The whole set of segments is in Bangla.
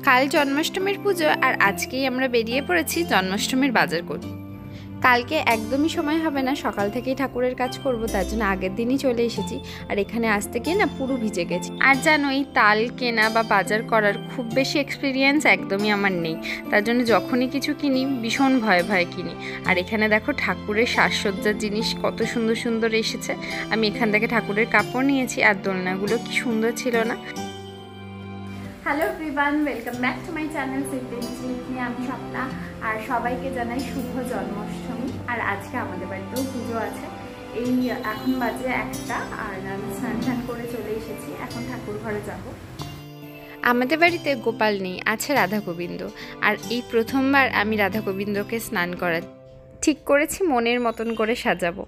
কাল জন্মাষ্টমীর পুজো আর আজকেই আমরা বেরিয়ে পড়েছি জন্মাষ্টমীর বাজার করতে। কালকে একদমই সময় হবে না, সকাল থেকেই ঠাকুরের কাজ করব, তার জন্য আগের দিনই চলে এসেছি। আর এখানে আসতে গিয়ে না পুরো ভিজে গেছি। আর জানোই তাল কেনা বা বাজার করার খুব বেশি এক্সপিরিয়েন্স একদমই আমার নেই, তার জন্য যখনই কিছু কিনি ভীষণ ভয়ে ভয়ে কিনি। আর এখানে দেখো ঠাকুরের সাজসজ্জার জিনিস কত সুন্দর সুন্দর এসেছে। আমি এখান থেকে ঠাকুরের কাপড় নিয়েছি, আর দোলনাগুলো কি সুন্দর ছিল না। Hello everyone, welcome back to my channel নিয়ে আমি স্বপ্না। আর সবাইকে জানাই শুভ জন্মাষ্টমী। আর আজকে আমাদের বাড়িতেও পুজো আছে। এই এখন বাজে 1টা, আর আমি স্নান করে চলে এসেছি। এখন ঠাকুর ঘরে যাব। আমাদের বাড়িতে গোপাল নেই, আছে রাধা গোবিন্দ। আর এই প্রথমবার আমি রাধা গোবিন্দকে স্নান করা ঠিক করেছি, মনের মতন করে সাজাবো।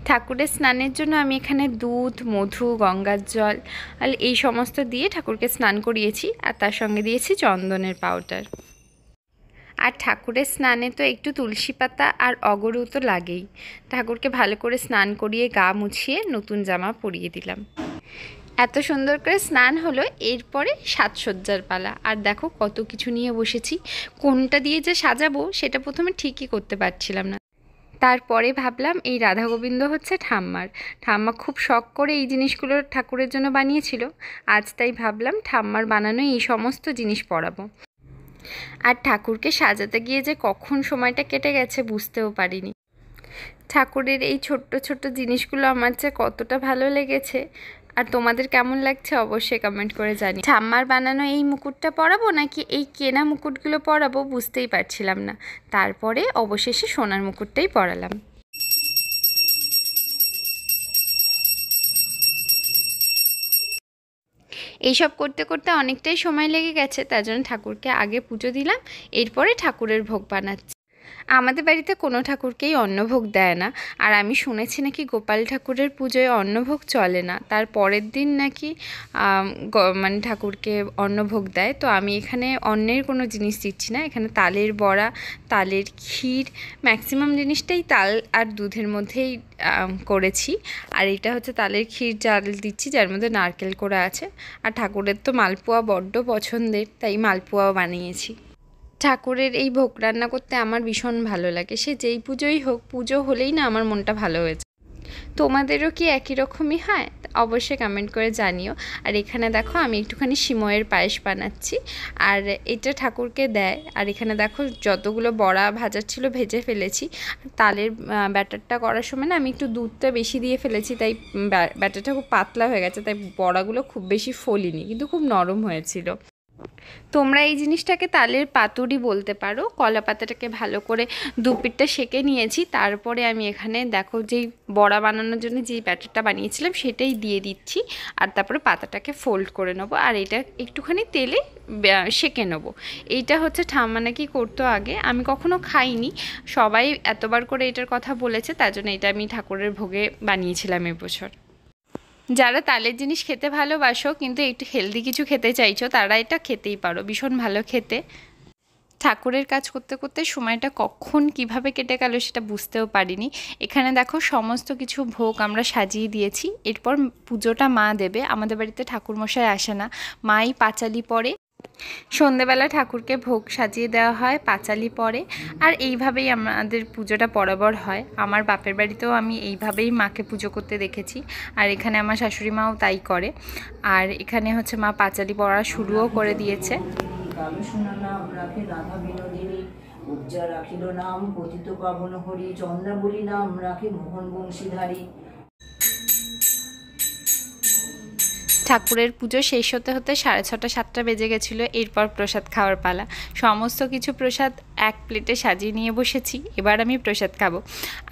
ঠাকুরের স্নানের জন্য আমি এখানে দুধ, মধু, গঙ্গার জল আর এই সমস্ত দিয়ে ঠাকুরকে স্নান করিয়েছি। আর তার সঙ্গে দিয়েছি চন্দনের পাউডার। আর ঠাকুরের স্নানে তো একটু তুলসী পাতা আর অগরু তো লাগেই। ঠাকুরকে ভালো করে স্নান করিয়ে গা মুছিয়ে নতুন জামা পরিয়ে দিলাম। এত সুন্দর করে স্নান হলো, এরপরে সাজসজ্জার পালা। আর দেখো কত কিছু নিয়ে বসেছি। কোনটা দিয়ে যে সাজাবো সেটা প্রথমে ঠিকই করতে পারছিলাম না। তারপরে ভাবলাম এই রাধা গোবিন্দ হচ্ছে ঠাম্মা খুব শখ করে এই জিনিসগুলো ঠাকুরের জন্য বানিয়েছিল। আজ তাই ভাবলাম ঠাম্মার বানানো এই সমস্ত জিনিস পরাবো। আর ঠাকুরকে সাজাতে গিয়ে যে কখন সময়টা কেটে গেছে বুঝতেও পারিনি। ঠাকুরের এই ছোট্ট ছোট্ট জিনিসগুলো আমার যে কতটা ভালো লেগেছে, আর তোমাদের কেমন লাগছে অবশ্যই কমেন্ট করে জানি। ঠাম্মার বানানো এই মুকুটটা পরাবো নাকি এই কেনা মুকুটগুলো পরাবো বুঝতেই পারছিলাম না। তারপরে অবশেষে সোনার মুকুটটাই পরালাম। এইসব করতে করতে অনেকটাই সময় লেগে গেছে, তার জন্য ঠাকুরকে আগে পুজো দিলাম, এরপরে ঠাকুরের ভোগ বানাচ্ছি। আমাদের বাড়িতে কোনো ঠাকুরকেই অন্নভোগ দেয় না। আর আমি শুনেছি নাকি গোপাল ঠাকুরের পুজোয় অন্নভোগ চলে না, তার পরের দিন নাকি মানে ঠাকুরকে অন্নভোগ দেয়। তো আমি এখানে অন্যের কোনো জিনিস দিচ্ছি না, এখানে তালের বড়া, তালের ক্ষীর, ম্যাক্সিমাম জিনিসটাই তাল আর দুধের মধ্যেই করেছি। আর এটা হচ্ছে তালের ক্ষীর চাল দিচ্ছি, যার মধ্যে নারকেল করা আছে। আর ঠাকুরের তো মালপোয়া বড্ড পছন্দের, তাই মালপোয়াও বানিয়েছি। ঠাকুরের এই ভোগ রান্না করতে আমার ভীষণ ভালো লাগে। সে যেই পুজোই হোক, পুজো হলেই না আমার মনটা ভালো হয়েছে। তোমাদেরও কি একই রকমই হয়? অবশ্যই কমেন্ট করে জানিও। আর এখানে দেখো আমি একটুখানি সিমইয়ের পায়েস বানাচ্ছি, আর এটা ঠাকুরকে দেয়। আর এখানে দেখো যতগুলো বড়া ভাজার ছিল ভেজে ফেলেছি। তালের ব্যাটারটা করার সময় না আমি একটু দুধটা বেশি দিয়ে ফেলেছি, তাই ব্যাটারটা খুব পাতলা হয়ে গেছে, তাই বড়াগুলো খুব বেশি ফোলিনি, কিন্তু খুব নরম হয়েছিল। তোমরা এই জিনিসটাকে তালের পাতুরি বলতে পারো। কলা পাতাটাকে ভালো করে দুপিঠটা সেঁকে নিয়েছি, তারপরে আমি এখানে দেখো যেই বড়া বানানোর জন্য যেই ব্যাটারটা বানিয়েছিলাম সেটাই দিয়ে দিচ্ছি। আর তারপরে পাতাটাকে ফোল্ড করে নেবো, আর এটা একটুখানি তেলে সেঁকে নেবো। এইটা হচ্ছে ঠাম্মা নাকি করতো আগে, আমি কখনো খাইনি। সবাই এতবার করে এটার কথা বলেছে, তার জন্য এটা আমি ঠাকুরের ভোগে বানিয়েছিলাম এবছর। যারা তালের জিনিস খেতে ভালোবাসো কিন্তু একটু হেলদি কিছু খেতে চাইছো, তারা এটা খেতেই পারো, ভীষণ ভালো খেতে। ঠাকুরের কাজ করতে করতে সময়টা কখন কিভাবে কেটে গেল সেটা বুঝতেও পারিনি। এখানে দেখো সমস্ত কিছু ভোগ আমরা সাজিয়ে দিয়েছি। এরপর পুজোটা মা দেবে। আমাদের বাড়িতে ঠাকুরমশাই আসে না, মাই পাঁচালি পড়ে। সন্ধেবেলা ঠাকুরকে ভোগ সাজিয়ে দেওয়া হয়, পাঁচালি পড়ে। আর এইভাবেই আমাদের পুজোটা বরাবর হয়। আমার বাপের বাড়িতেও আমি এইভাবেই মাকে পুজো করতে দেখেছি, আর এখানে আমার শাশুড়ি মাও তাই করে। আর এখানে হচ্ছে মা পাঁচালি পড়া শুরুও করে দিয়েছে। ঠাকুরের পুজো শেষ হতে হতে 6:30 7টা বেজে গেছিলো। এরপর প্রসাদ খাওয়ার পালা। সমস্ত কিছু প্রসাদ এক প্লেটে সাজিয়ে নিয়ে বসেছি, এবার আমি প্রসাদ খাবো।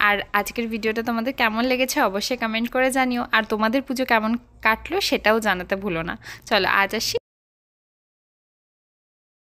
আর আজকের ভিডিওটা তোমাদের কেমন লেগেছে অবশ্যই কমেন্ট করে জানিও। আর তোমাদের পুজো কেমন কাটলো সেটাও জানাতে ভুলো না। চলো আজ আসি।